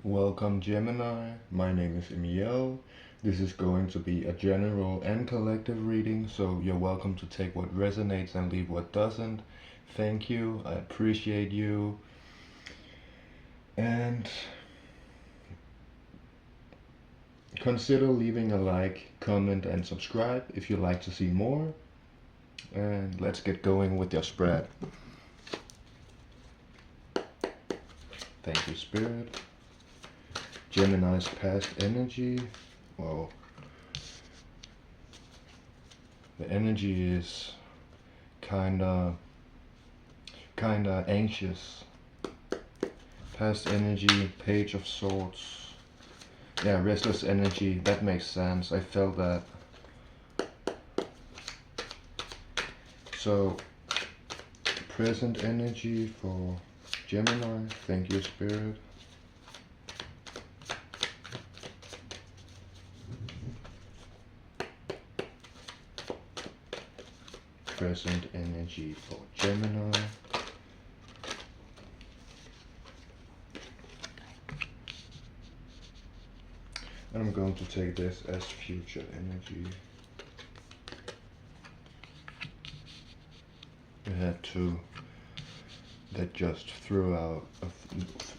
Welcome Gemini, my name is Emil. This is going to be a general and collective reading, so you're welcome to take what resonates and leave what doesn't. Thank you, I appreciate you. And consider leaving a like, comment and subscribe if you'd like to see more. And let's get going with your spread. Thank you, Spirit. Gemini's past energy. Well, the energy is kinda anxious. Past energy, Page of Swords. Yeah, restless energy, that makes sense. I felt that. So, present energy for Gemini. Thank you, Spirit. Present energy for Gemini. And I'm going to take this as future energy. We had two that just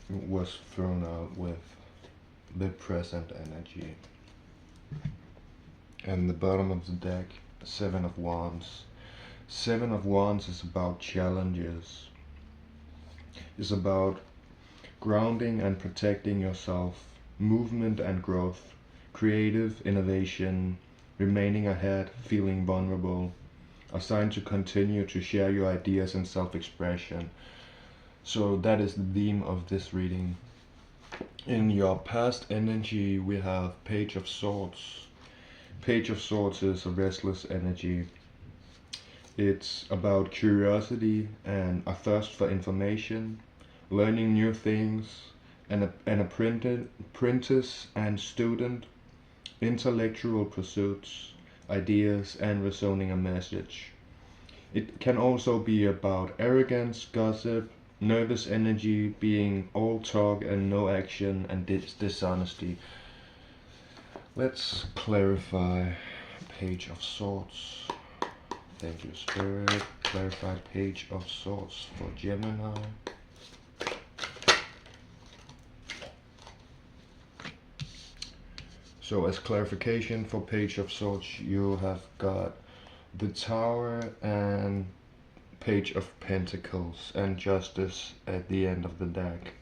was thrown out with the present energy. And the bottom of the deck, Seven of Wands. Seven of Wands is about challenges. It's about grounding and protecting yourself, movement and growth, creative innovation, remaining ahead, feeling vulnerable, a sign to continue to share your ideas and self-expression. So that is the theme of this reading. In your past energy, we have Page of Swords. Page of Swords is a restless energy. It's about curiosity and a thirst for information, learning new things, and an apprentice and student, intellectual pursuits, ideas, and resonating a message. It can also be about arrogance, gossip, nervous energy, being all talk and no action, and dishonesty. Let's clarify Page of Swords. Thank you, Spirit. Clarified Page of Swords for Gemini. So as clarification for Page of Swords, you have got the Tower and Page of Pentacles and Justice at the end of the deck.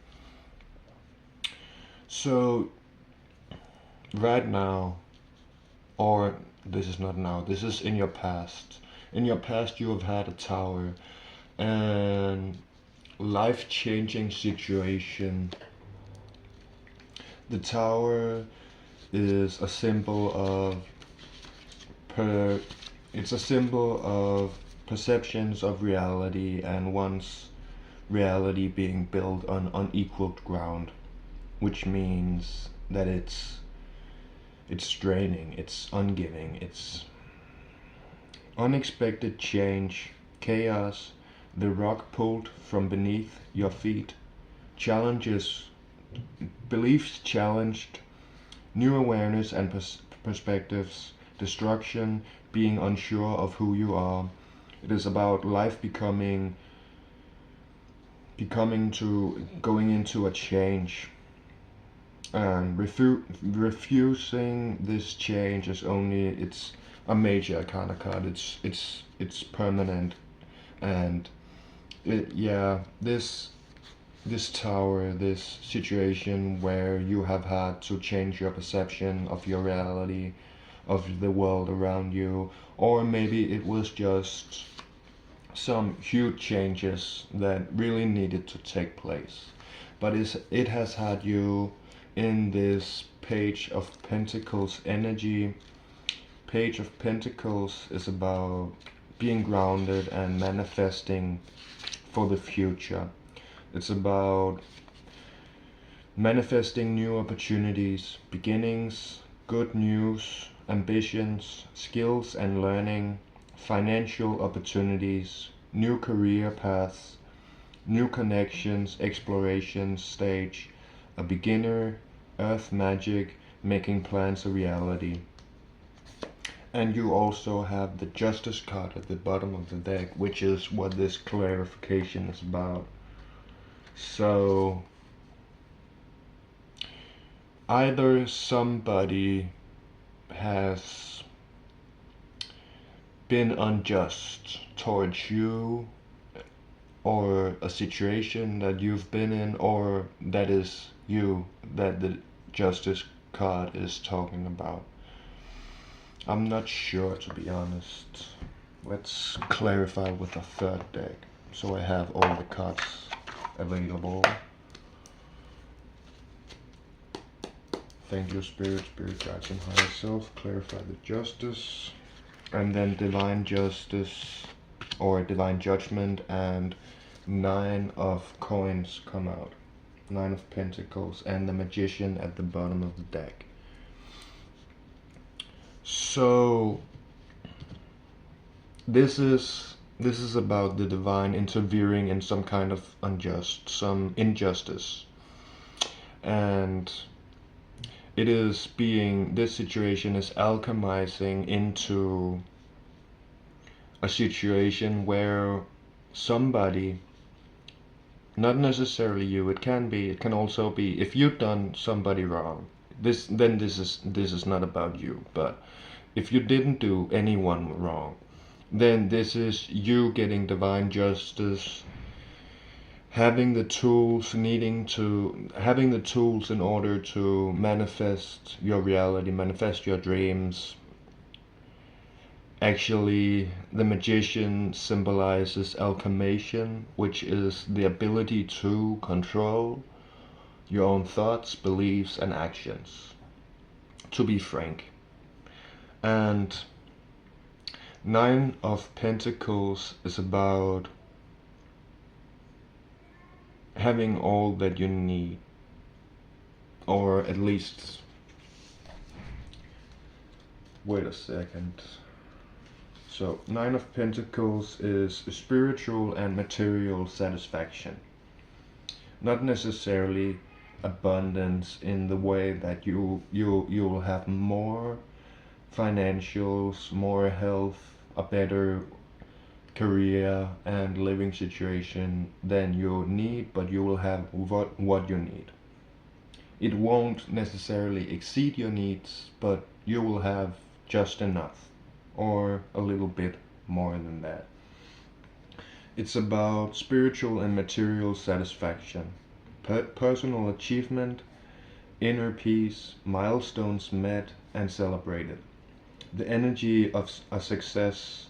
So right now, or this is not now, this is in your past. In your past you have had a Tower and life-changing situation. The Tower is a symbol of perceptions of reality, and one's reality being built on unequal ground, which means that it's draining, it's ungiving, it's unexpected change, chaos, the rock pulled from beneath your feet, challenges, beliefs challenged, new awareness and perspectives, destruction, being unsure of who you are. It is about life going into a change. And refusing this change is it's a major kind of card. It's permanent, and this Tower, this situation where you have had to change your perception of your reality, of the world around you, or maybe it was just some huge changes that really needed to take place. But it has had you in this Page of Pentacles energy. Page of Pentacles is about being grounded and manifesting for the future. It's about manifesting new opportunities, beginnings, good news, ambitions, skills and learning, financial opportunities, new career paths, new connections, exploration stage, a beginner, earth magic, making plans a reality. And you also have the Justice card at the bottom of the deck, which is what this clarification is about. So either somebody has been unjust towards you, or a situation that you've been in, or that is you that the Justice card is talking about. I'm not sure, to be honest. Let's clarify with a third deck, so I have all the cards available. Thank you, Spirit, Spirit Guides, and Higher Self. Clarify the Justice, and then Divine Justice or Divine Judgment, and 9 of Coins come out. 9 of Pentacles, and the Magician at the bottom of the deck. So this is about the divine interfering in some kind of some injustice, and it is this situation is alchemizing into a situation where somebody, not necessarily you, it can also be, if you've done somebody wrong, this is not about you, but if you didn't do anyone wrong, then this is you getting divine justice, having the tools in order to manifest your reality, manifest your dreams. Actually, the Magician symbolizes alchemation, which is the ability to control your own thoughts, beliefs, and actions, to be frank. And 9 of Pentacles is about having all that you need, or at least, wait a second. So 9 of Pentacles is spiritual and material satisfaction. Not necessarily abundance in the way that you'll have more financials, more health, a better career and living situation than you need, but you will have what you need. It won't necessarily exceed your needs, but you will have just enough, or a little bit more than that. It's about spiritual and material satisfaction, personal achievement, inner peace, milestones met and celebrated, the energy of a success,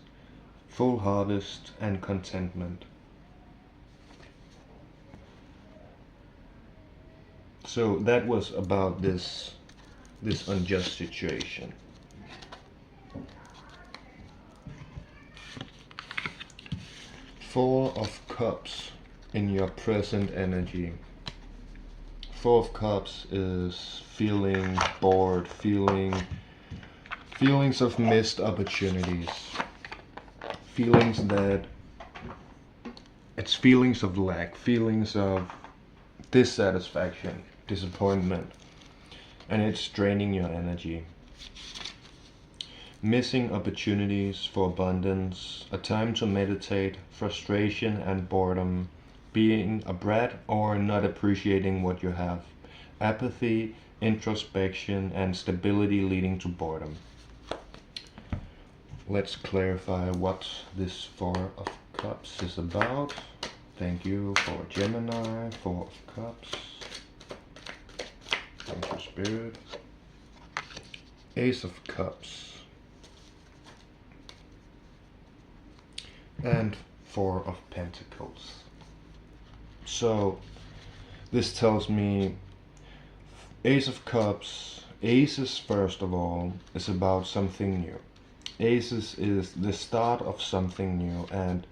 full harvest, and contentment. So that was about this unjust situation. Four of Cups in your present energy. 4 of Cups is feeling bored, feelings of missed opportunities, feelings of lack, feelings of dissatisfaction, disappointment, and it's draining your energy. Missing opportunities for abundance, a time to meditate, frustration and boredom, being a brat or not appreciating what you have, apathy, introspection, and stability leading to boredom. Let's clarify what this 4 of Cups is about. Thank you for Gemini, 4 of Cups. Thank you, Spirit. Ace of Cups. And 4 of Pentacles. So this tells me Ace of Cups, Aces first of all, is about something new. Aces is the start of something new, and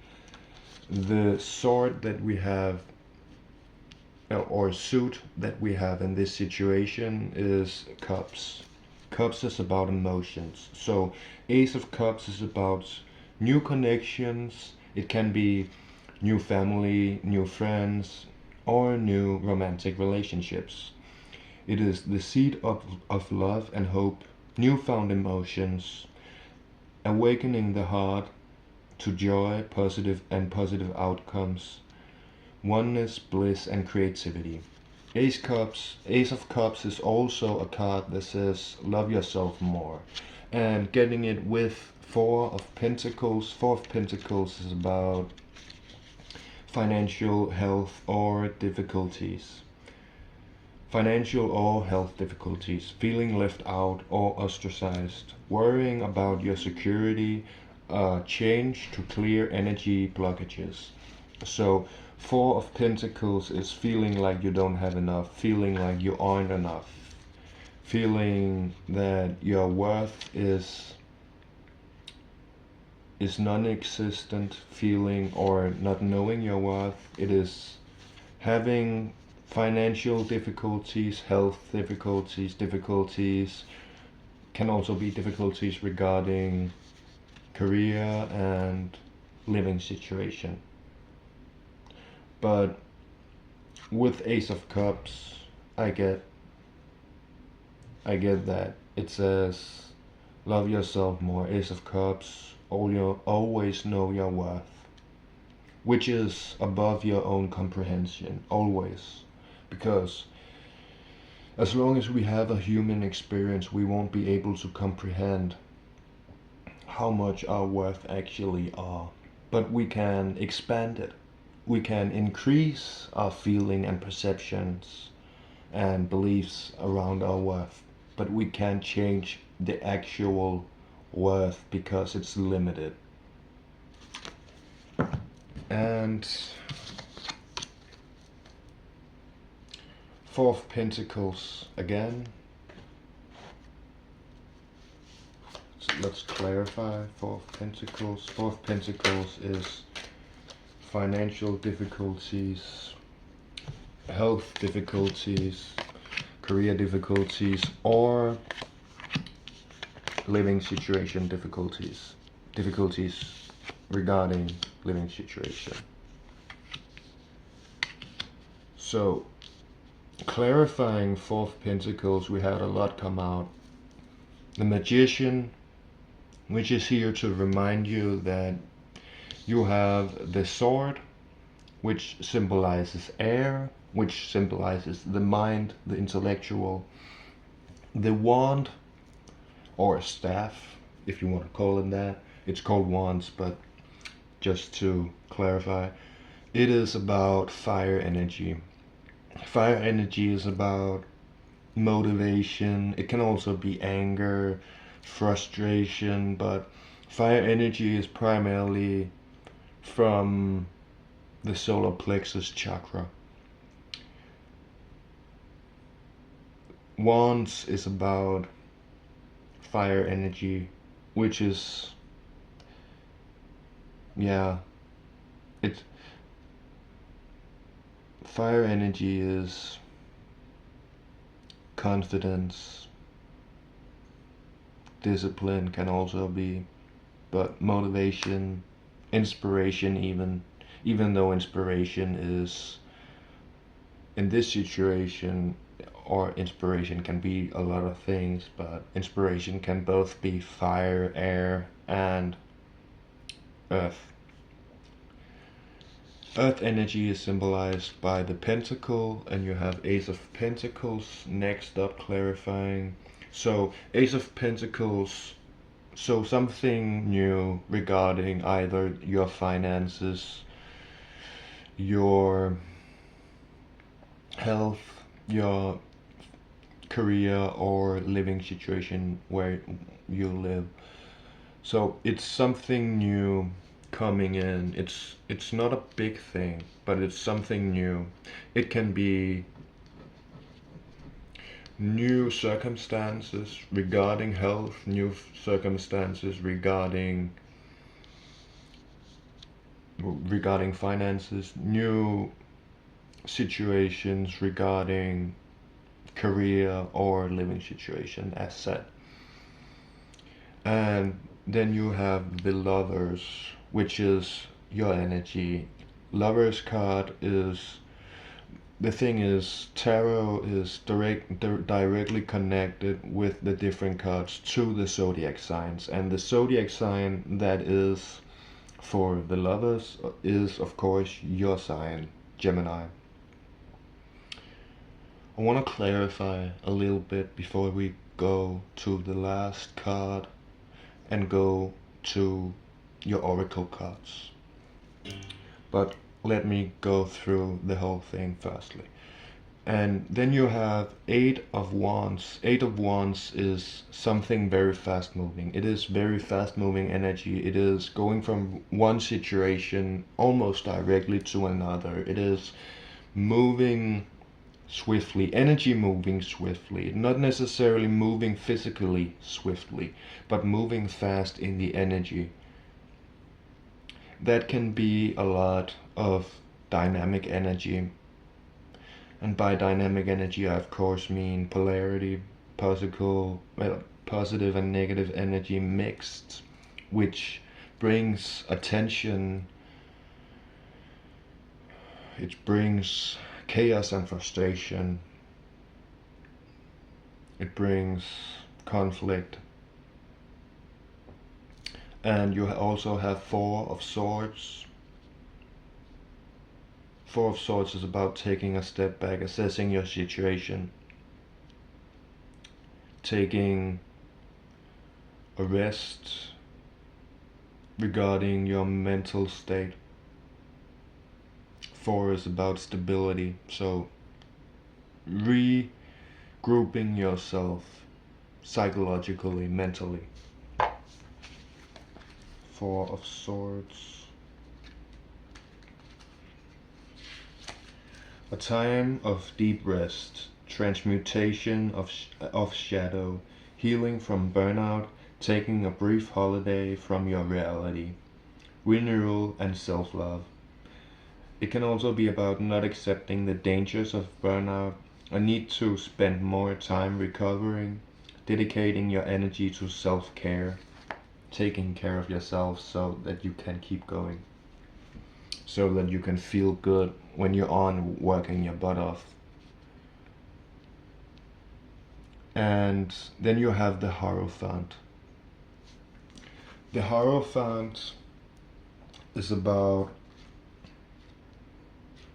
the sword that we have, or suit that we have in this situation, is Cups. Cups is about emotions. So Ace of Cups is about new connections. It can be new family, new friends, or new romantic relationships. It is the seed of love and hope, newfound emotions, awakening the heart to joy, positive outcomes, oneness, bliss, and creativity. Ace of Cups is also a card that says love yourself more. And getting it with Four of Pentacles. Four of Pentacles is about financial, health, or difficulties. Financial or health difficulties, feeling left out or ostracized, worrying about your security, change to clear energy blockages. So Four of Pentacles is feeling like you don't have enough, feeling like you aren't enough, feeling that your worth is non-existent, feeling or not knowing your worth. It is having financial difficulties, health difficulties, can also be difficulties regarding career and living situation. But with Ace of Cups, I get that it says love yourself more. Ace of Cups, always know your worth, which is above your own comprehension, always. Because as long as we have a human experience, we won't be able to comprehend how much our worth actually are. But we can expand it. We can increase our feeling and perceptions and beliefs around our worth. But we can't change the actual worth because it's limited. And Four of Pentacles again. So let's clarify Four of Pentacles. Four of Pentacles is financial difficulties, health difficulties, career difficulties, or living situation difficulties regarding living situation. So clarifying Four of Pentacles, we had a lot come out. The Magician, which is here to remind you that you have the Sword, which symbolizes air, which symbolizes the mind, the intellectual. The Wand, or staff, if you want to call it that. It's called wands, but just to clarify, it is about fire energy. Fire energy is about motivation. It can also be anger, frustration, but fire energy is primarily from the solar plexus chakra. Wands is about fire energy, which is, fire energy is confidence, discipline can also be, but motivation, inspiration, even though inspiration is, in this situation, or inspiration can be a lot of things, but inspiration can both be fire, air, and earth. Earth energy is symbolized by the Pentacle, and you have Ace of Pentacles next up, clarifying. So Ace of Pentacles, so something new regarding either your finances, your health, your career, or living situation where you live. So it's something new coming in. It's not a big thing, but it's something new. It can be new circumstances regarding health, new circumstances regarding finances, new situations regarding career or living situation, as said. And then you have the Lovers, which is your energy. Lovers card is the thing is, tarot is directly connected with the different cards to the zodiac signs, and the zodiac sign that is for the lovers is of course your sign, Gemini. I want to clarify a little bit before we go to the last card and go to your oracle cards. But let me go through the whole thing firstly. And then you have Eight of Wands. Eight of Wands is something very fast moving. It is very fast moving energy. It is going from one situation almost directly to another. It is moving swiftly, energy moving swiftly, not necessarily moving physically swiftly, but moving fast in the energy. That can be a lot of dynamic energy. And by dynamic energy, I of course mean polarity, positive and negative energy mixed, which brings attention, it brings chaos and frustration, it brings conflict. And you also have Four of Swords. Four of Swords is about taking a step back, assessing your situation, taking a rest regarding your mental state. Four is about stability, so regrouping yourself psychologically, mentally. Four of Swords. A time of deep rest, transmutation of shadow, healing from burnout, taking a brief holiday from your reality, renewal and self-love. It can also be about not accepting the dangers of burnout, a need to spend more time recovering, dedicating your energy to self-care, taking care of yourself so that you can keep going, so that you can feel good when you're on working your butt off. And then you have the Hierophant. The Hierophant is about,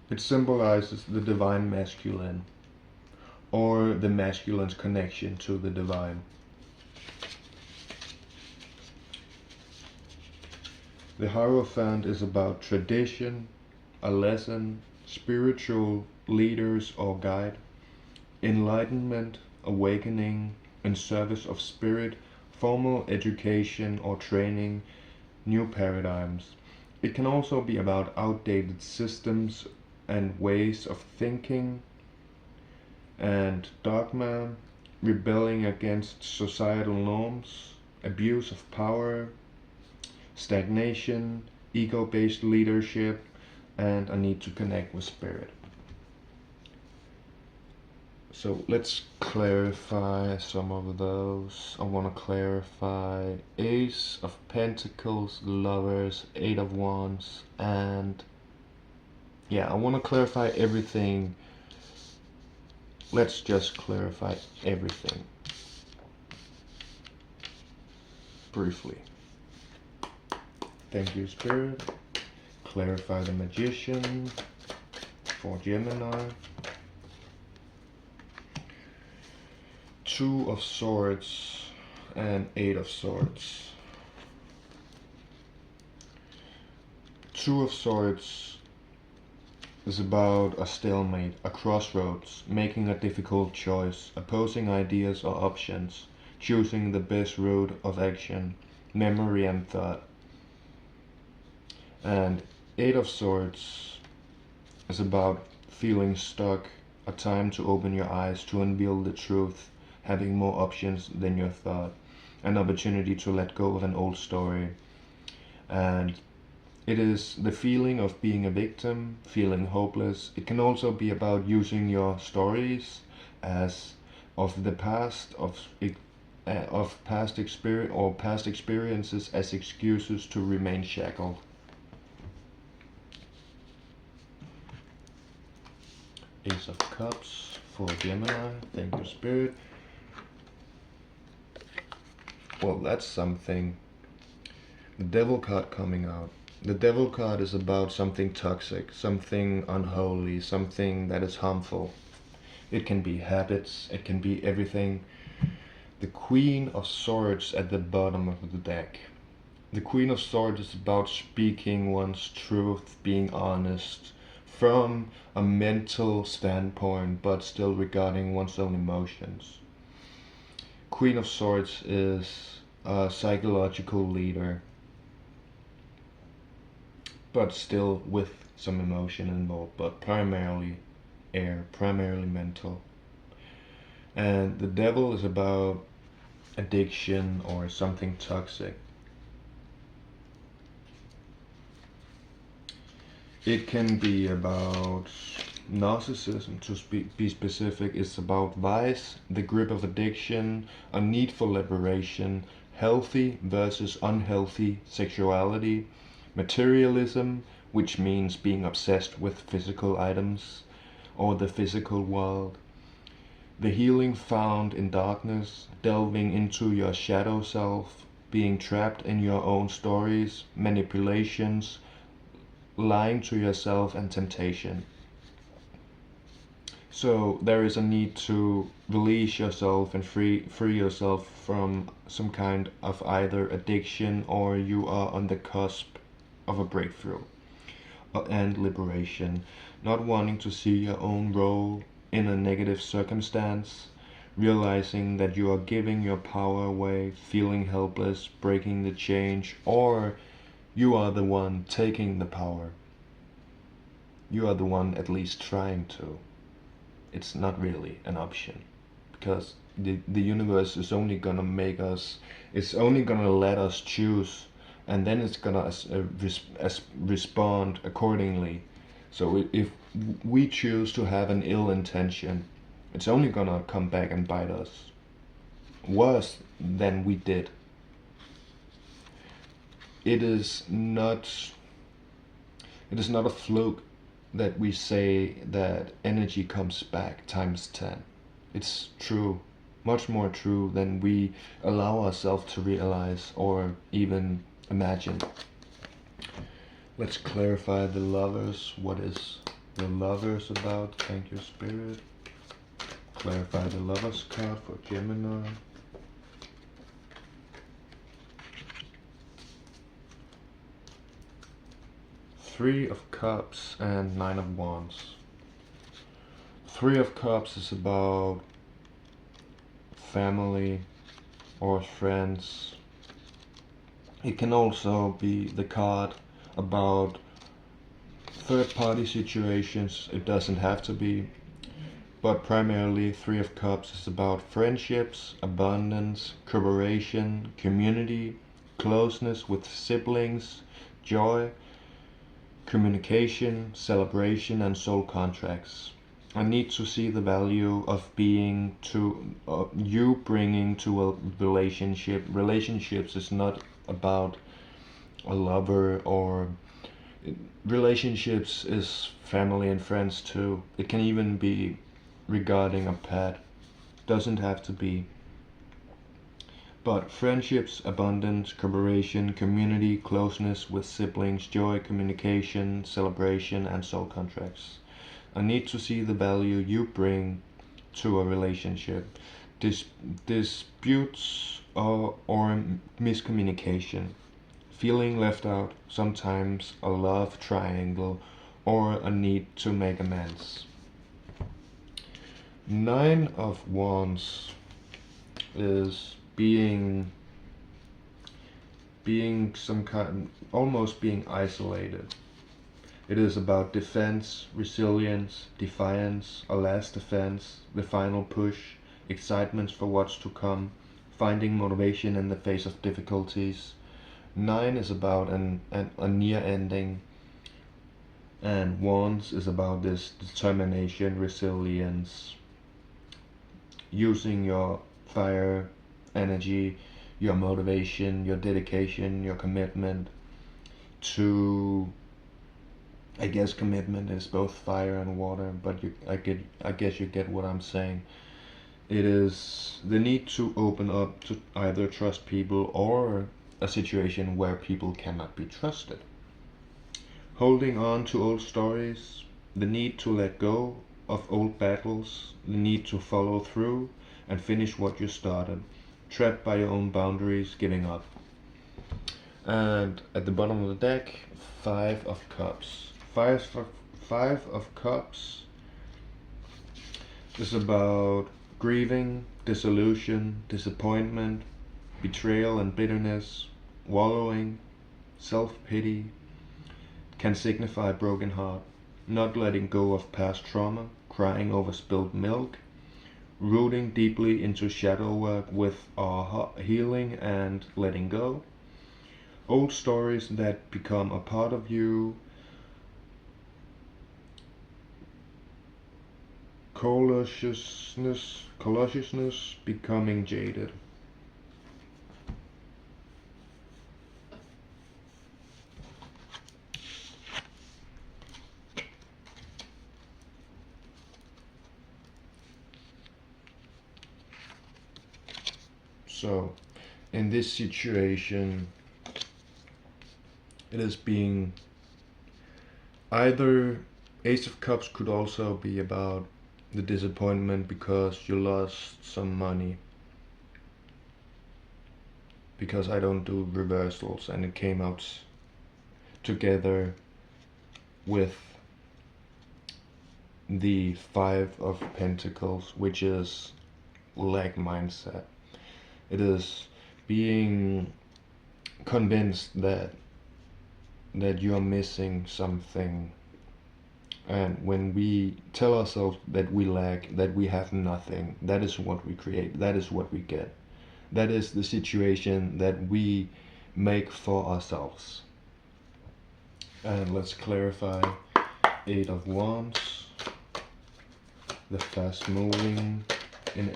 it symbolizes the divine masculine, or the masculine's connection to the divine. The Hierophant is about tradition, a lesson, spiritual leaders or guide, enlightenment, awakening, in service of spirit, formal education or training, new paradigms. It can also be about outdated systems and ways of thinking and dogma, rebelling against societal norms, abuse of power, stagnation, ego-based leadership, and a need to connect with spirit. So let's clarify some of those. I want to clarify Ace of Pentacles, Lovers, Eight of Wands, and yeah, I want to clarify everything. Let's just clarify everything briefly. Thank you, Spirit. Clarify the Magician for Gemini. Two of Swords and Eight of Swords. Two of Swords is about a stalemate, a crossroads, making a difficult choice, opposing ideas or options, choosing the best route of action, memory and thought. And Eight of Swords is about feeling stuck, a time to open your eyes, to unveil the truth, having more options than you thought, an opportunity to let go of an old story. And it is the feeling of being a victim, feeling hopeless. It can also be about using your stories as of the past, of past experiences as excuses to remain shackled. Ace of Cups for Gemini. Thank you, Spirit. Well, that's something. The Devil card coming out. The Devil card is about something toxic, something unholy, something that is harmful. It can be habits, it can be everything. The Queen of Swords at the bottom of the deck. The Queen of Swords is about speaking one's truth, being honest, from a mental standpoint, but still regarding one's own emotions. Queen of Swords is a psychological leader, but still with some emotion involved, but primarily air, primarily mental. And the Devil is about addiction or something toxic. It can be about narcissism, to be specific. It's about vice, the grip of addiction, a need for liberation, healthy versus unhealthy sexuality, materialism, which means being obsessed with physical items or the physical world, the healing found in darkness, delving into your shadow self, being trapped in your own stories, manipulations, lying to yourself, and temptation. So there is a need to release yourself and free yourself from some kind of either addiction, or you are on the cusp of a breakthrough and liberation, not wanting to see your own role in a negative circumstance, realizing that you are giving your power away, feeling helpless, breaking the change, or you are the one taking the power. You are the one at least trying to. It's not really an option, because the universe is only gonna make us, it's only gonna let us choose, and then it's gonna respond accordingly. So if we choose to have an ill intention, it's only gonna come back and bite us worse than we did. It is not a fluke that we say that energy comes back times 10. It's true, much more true than we allow ourselves to realize or even imagine. Let's clarify the Lovers. What is the Lovers about? Thank you, Spirit. Clarify the Lovers card for Gemini. Three of Cups and Nine of Wands. Three of Cups is about family or friends. It can also be the card about third-party situations. It doesn't have to be, but primarily Three of Cups is about friendships, abundance, cooperation, community, closeness with siblings, joy, communication, celebration, and soul contracts. I need to see the value of being to you bringing to a relationship. Relationships is not about a lover, or relationships is family and friends too. It can even be regarding a pet. Doesn't have to be. But friendships, abundance, cooperation, community, closeness with siblings, joy, communication, celebration, and soul contracts. I need to see the value you bring to a relationship. Disputes or miscommunication. Feeling left out, sometimes a love triangle, or a need to make amends. Nine of Wands is being some kind, almost being isolated. It is about defense, resilience, defiance, a last defense, the final push, excitement for what's to come, finding motivation in the face of difficulties. Nine is about a near ending, and Wands is about this determination, resilience, using your fire, energy, your motivation, your dedication, your commitment to I guess commitment is both fire and water, but I guess you get what I'm saying. It is the need to open up to either trust people or a situation where people cannot be trusted. Holding on to old stories, the need to let go of old battles, the need to follow through and finish what you started. Trapped by your own boundaries, giving up. And at the bottom of the deck, Five of Cups. Five of Cups is about grieving, disillusion, disappointment, betrayal and bitterness, wallowing, self-pity, can signify a broken heart, not letting go of past trauma, crying over spilled milk, rooting deeply into shadow work with our healing and letting go, old stories that become a part of you, cautiousness becoming jaded. So, in this situation, it is being either Ace of Cups could also be about the disappointment because you lost some money. Because I don't do reversals and it came out together with the Five of Pentacles, which is lack mindset. It is being convinced that you are missing something. And when we tell ourselves that we lack, that we have nothing, that is what we create, that is what we get. That is the situation that we make for ourselves. And let's clarify. Eight of Wands, the fast moving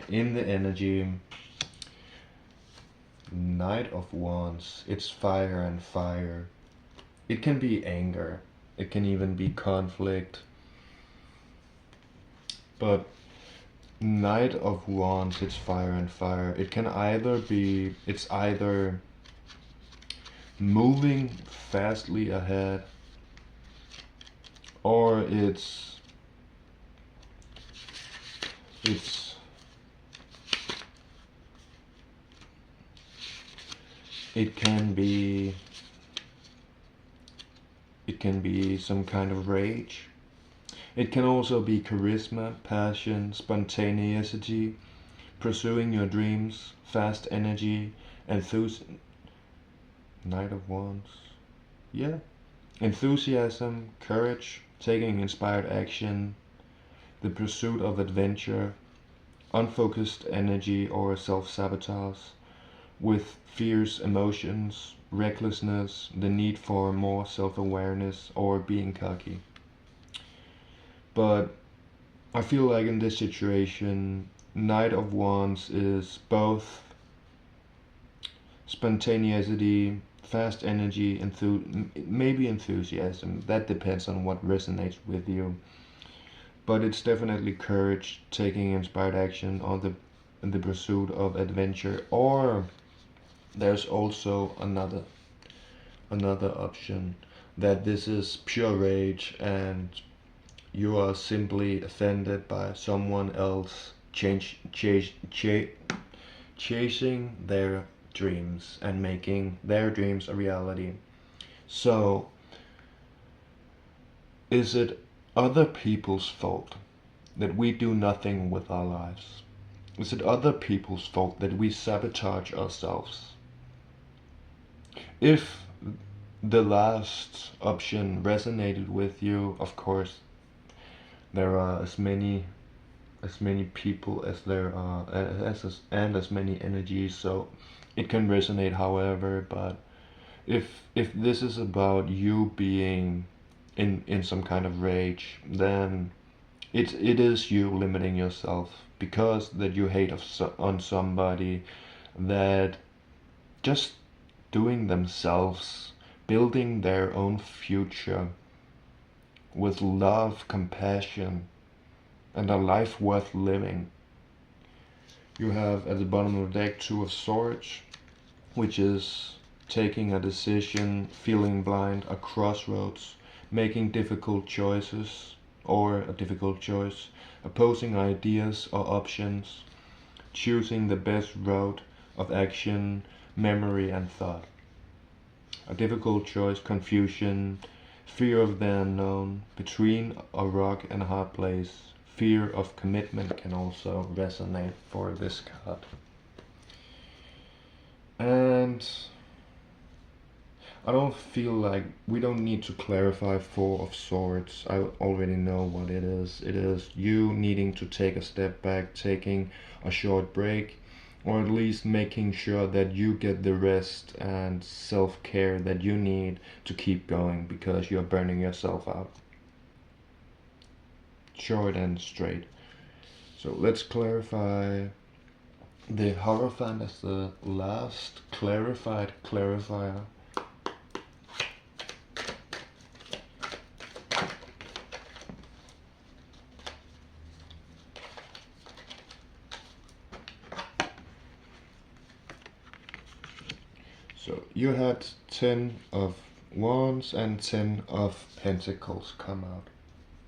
in the energy. Knight of Wands, it's fire and fire. It can be anger, it can even be conflict, but Knight of Wands, it's fire and fire. It can either be, it's either moving fastly ahead, or it can be some kind of rage. It can also be charisma, passion, spontaneity, pursuing your dreams, fast energy, enthusiasm. Knight of Wands. Yeah. Enthusiasm, courage, taking inspired action, the pursuit of adventure, unfocused energy or self-sabotage, with fierce emotions, recklessness, the need for more self-awareness, or being cocky. But I feel like in this situation, Knight of Wands is both spontaneity, fast energy, maybe enthusiasm. That depends on what resonates with you. But it's definitely courage, taking inspired action, or the pursuit of adventure. Or there's also another option, that this is pure rage and you are simply offended by someone else chasing their dreams and making their dreams a reality. So, is it other people's fault that we do nothing with our lives? Is it other people's fault that we sabotage ourselves? If the last option resonated with you, of course, there are as many people as there are as many energies, so it can resonate however. But if this is about you being in some kind of rage, then it is you limiting yourself because that you hate on somebody that just doing themselves, building their own future, with love, compassion, and a life worth living. You have at the bottom of the deck Two of Swords, which is taking a decision, feeling blind, a crossroads, making difficult choices or a difficult choice, opposing ideas or options, choosing the best route of action, memory and thought. A difficult choice, confusion, fear of the unknown, between a rock and a hard place. Fear of commitment can also resonate for this card. And I don't feel like we don't need to clarify Four of Swords. I already know what it is. It is you needing to take a step back, taking a short break, or at least making sure that you get the rest and self-care that you need to keep going, because you're burning yourself out. Short and straight. So let's clarify the Hierophant as the last clarified clarifier. So you had 10 of Wands and 10 of Pentacles come out,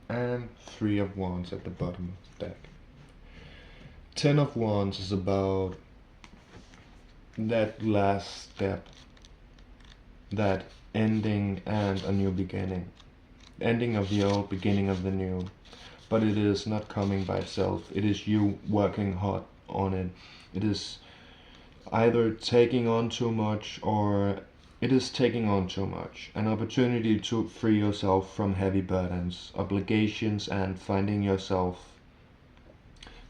and 3 of Wands at the bottom of the deck. 10 of Wands is about that last step, that ending and a new beginning. Ending of the old, beginning of the new. But it is not coming by itself. It is you working hard on it. It is either taking on too much, or it is taking on too much. An opportunity to free yourself from heavy burdens, obligations, and finding yourself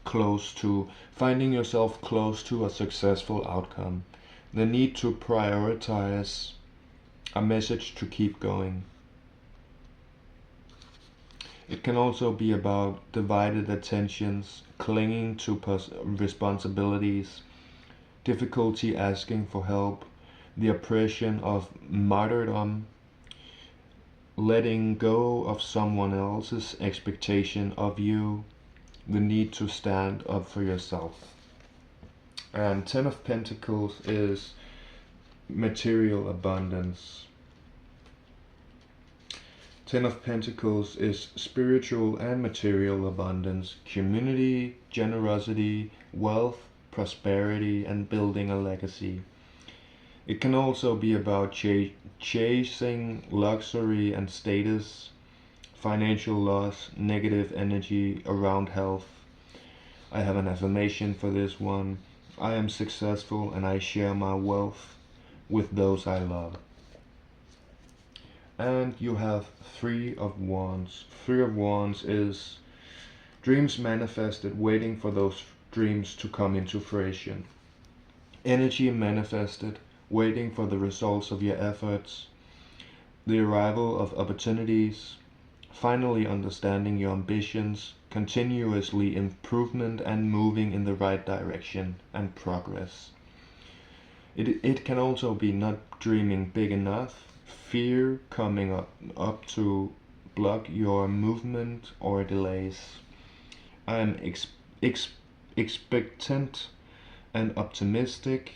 close to a successful outcome. The need to prioritize, a message to keep going. It can also be about divided attentions, clinging to responsibilities, difficulty asking for help, the oppression of martyrdom, letting go of someone else's expectation of you, the need to stand up for yourself. And 10 of Pentacles is material abundance. 10 of Pentacles is spiritual and material abundance, community, generosity, wealth, prosperity, and building a legacy. It can also be about chasing luxury and status, financial loss, negative energy around health. I have an affirmation for this one. I am successful and I share my wealth with those I love. And you have 3 of Wands. 3 of Wands is dreams manifested, waiting for those dreams to come into fruition. Energy manifested, waiting for the results of your efforts. The arrival of opportunities. Finally understanding your ambitions. Continuously improvement and moving in the right direction and progress. It can also be not dreaming big enough. Fear coming up to block your movement or delays. I am expectant and optimistic,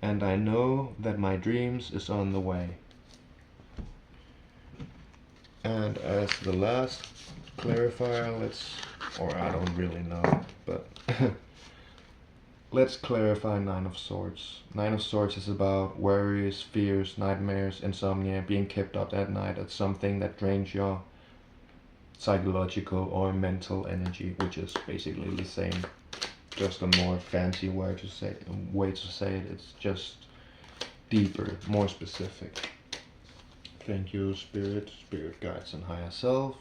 and I know that my dreams is on the way. And as the last clarifier, I don't really know, but let's clarify 9 of Swords. 9 of Swords is about worries, fears, nightmares, insomnia, being kept up at night at something that drains your psychological or mental energy, which is basically the same, just a more fancy way to say it. It's just deeper, more specific. Thank you, Spirit guides, and higher self.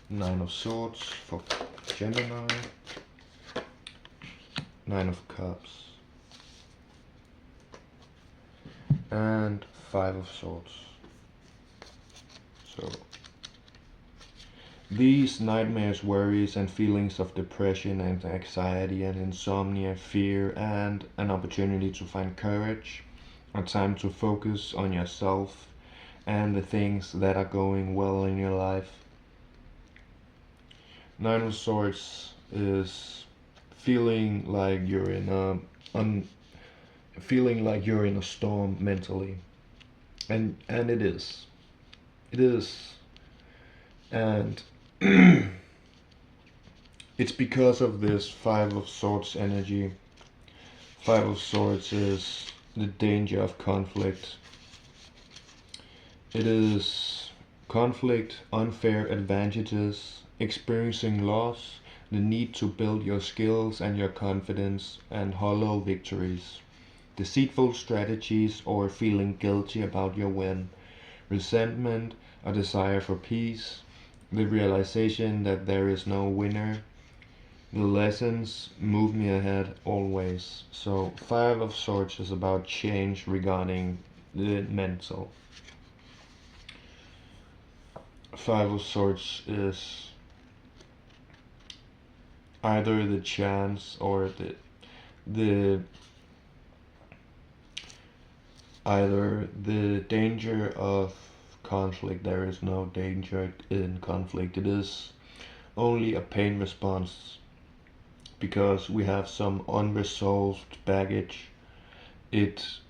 9 of Swords for Gemini. 9 of Cups. And 5 of Swords. So these nightmares, worries, and feelings of depression and anxiety and insomnia, fear, and an opportunity to find courage, a time to focus on yourself and the things that are going well in your life. Nine of Swords is feeling like you're in a storm mentally, and it is, and it's because of this Five of Swords energy. Five of Swords is the danger of conflict. It is conflict, unfair advantages, experiencing loss, the need to build your skills and your confidence, and hollow victories. Deceitful strategies or feeling guilty about your win. Resentment, a desire for peace, the realization that there is no winner. The lessons move me ahead always. So Five of Swords is about change regarding the mental. Five of Swords is either the chance or the either the danger of conflict. There is no danger in conflict. It is only a pain response because we have some unresolved baggage. It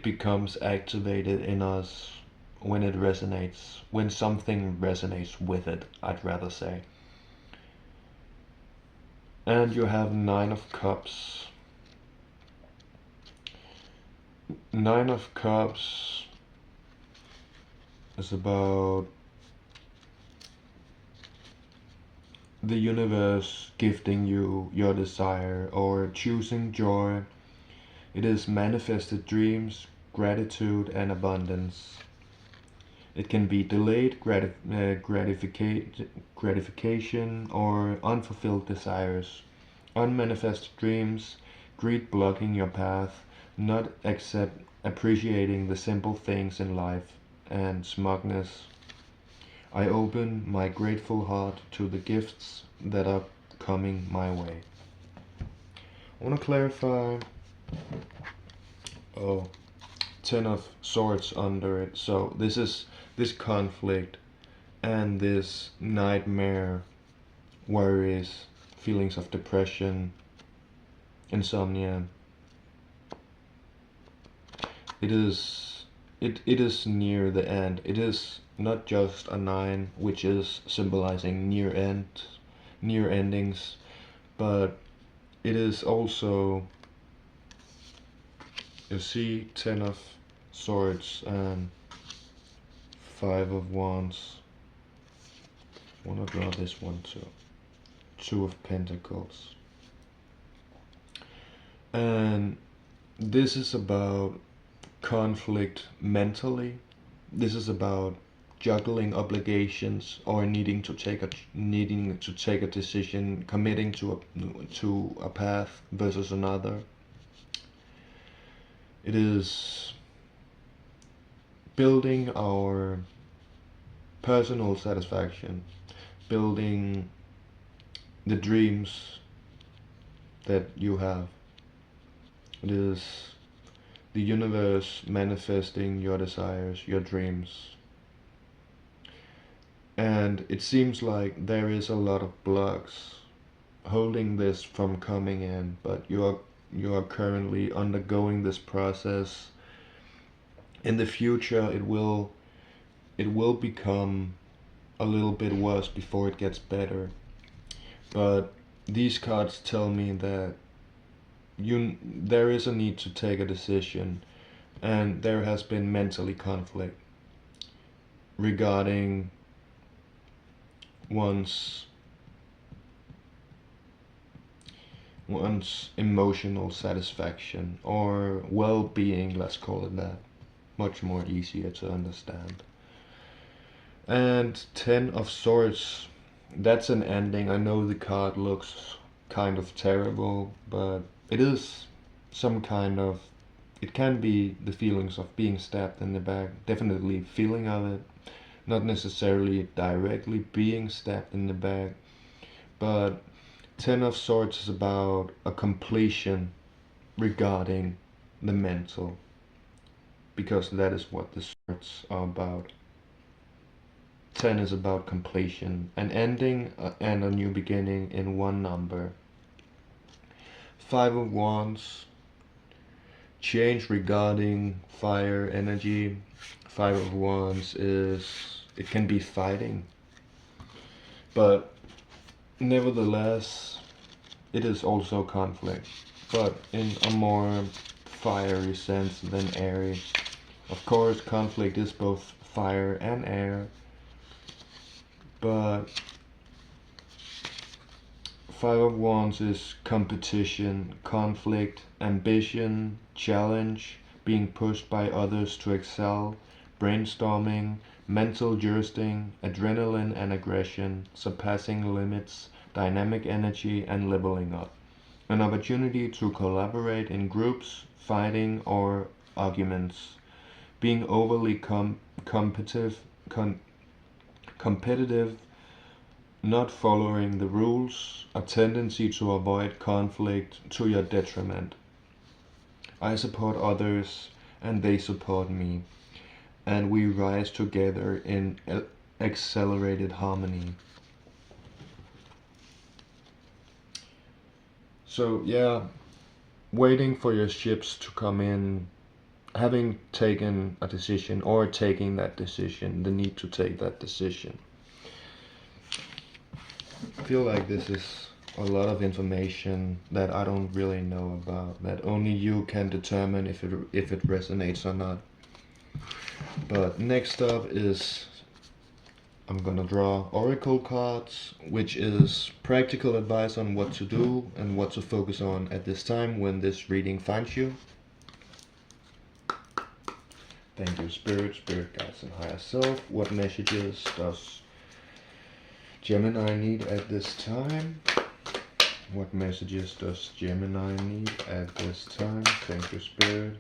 becomes activated in us when it resonates, when something resonates with it, I'd rather say. And you have Nine of Cups. Nine of Cups is about the universe gifting you your desire or choosing joy. It is manifested dreams, gratitude, and abundance. It can be delayed gratification or unfulfilled desires. Unmanifested dreams, greed blocking your path, not appreciating the simple things in life, and smugness. I open my grateful heart to the gifts that are coming my way. I want to clarify. Oh, Ten of Swords under it. So this is this conflict and this nightmare, worries, feelings of depression, insomnia. It is near the end. It is not just a nine, which is symbolizing near endings, but it is also, you see, Ten of Swords and Five of Wands. I want to draw this one too. Two of Pentacles. And this is about conflict mentally. This is about juggling obligations or needing to take a decision, committing to a path versus another. It is building our personal satisfaction, building the dreams that you have. It is the universe manifesting your desires, your dreams. And it seems like there is a lot of blocks holding this from coming in, but you are currently undergoing this process. In the future it will become a little bit worse before it gets better. But these cards tell me that there is a need to take a decision, and there has been mentally conflict regarding one's emotional satisfaction or well-being, let's call it that. Much more easier to understand. And Ten of Swords, that's an ending. I know the card looks kind of terrible, but it is some kind of, it can be the feelings of being stabbed in the back, definitely feeling of it, not necessarily directly being stabbed in the back, but Ten of Swords is about a completion regarding the mental, because that is what the swords are about. 10 is about completion, an ending and a new beginning in one number. 5 of Wands, change regarding fire energy. 5 of Wands it can be fighting, but nevertheless it is also conflict, but in a more fiery sense than airy. Of course, conflict is both fire and air, but 5 of Wands is competition, conflict, ambition, challenge, being pushed by others to excel, brainstorming, mental jousting, adrenaline and aggression, surpassing limits, dynamic energy, and leveling up. An opportunity to collaborate in groups, fighting, or arguments. Being overly competitive, not following the rules, a tendency to avoid conflict to your detriment. I support others and they support me, and we rise together in accelerated harmony. So yeah, waiting for your ships to come in, having taken a decision or taking that decision, the need to take that decision. I feel like this is a lot of information that I don't really know about, that only you can determine if it resonates or not. But next up is I'm gonna draw oracle cards, which is practical advice on what to do and what to focus on at this time when this reading finds you. Thank you, Spirit, Guides, and Higher Self. What messages does Gemini need at this time? What messages does Gemini need at this time? Thank you, Spirit.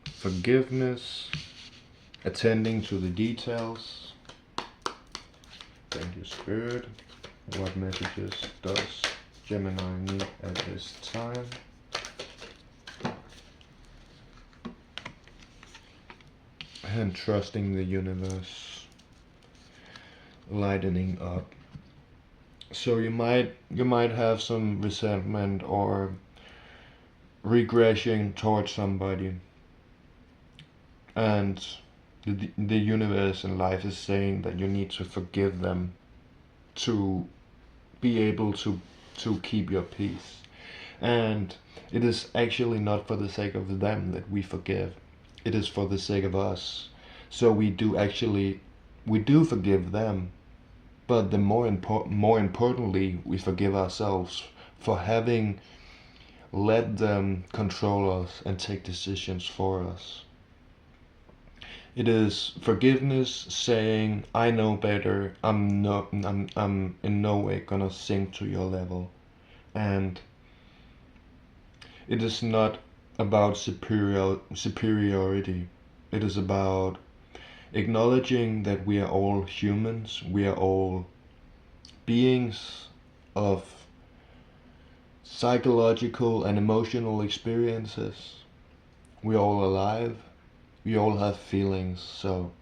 Forgiveness. Attending to the details. Thank you, Spirit. What messages does Gemini need at this time? And trusting the universe. Lightening up. So you might have some resentment or regression towards somebody, and the universe and life is saying that you need to forgive them to be able to keep your peace. And it is actually not for the sake of them that we forgive. It is for the sake of us. So we do forgive them, but the more importantly, we forgive ourselves for having let them control us and take decisions for us. It is forgiveness saying, I know better, I'm in no way gonna sink to your level. And it is not about superiority. It is about acknowledging that we are all humans, we are all beings of psychological and emotional experiences. We're all alive. We all have feelings, so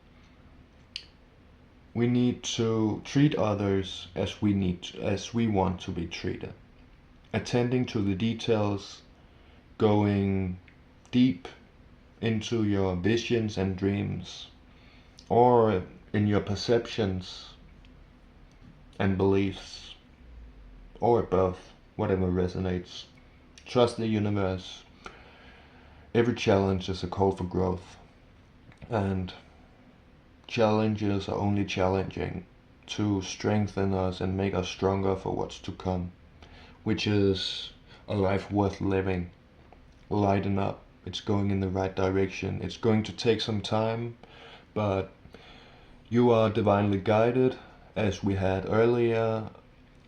we need to treat others as we want to be treated. Attending to the details, going deep into your visions and dreams, or in your perceptions and beliefs, or both, whatever resonates. Trust the universe. Every challenge is a call for growth. And challenges are only challenging to strengthen us and make us stronger for what's to come, which is a life worth living. Lighten up. It's going in the right direction. It's going to take some time, but you are divinely guided, as we had earlier.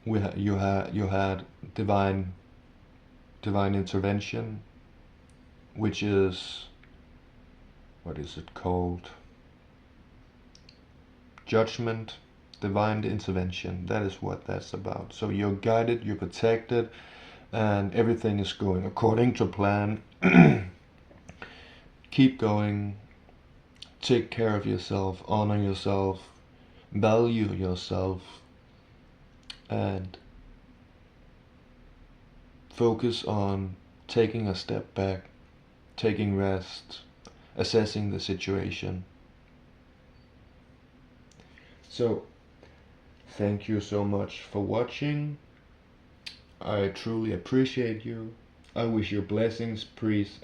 You had divine intervention, which is, what is it called? Judgment, divine intervention. That is what that's about. So you're guided, you're protected, and everything is going according to plan. Keep going. take care of yourself, honor yourself, value yourself, and focus on taking a step back, taking rest, assessing the situation. So, thank you so much for watching. I truly appreciate you. I wish you blessings, peace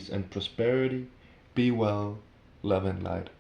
and prosperity. Be well, love and light.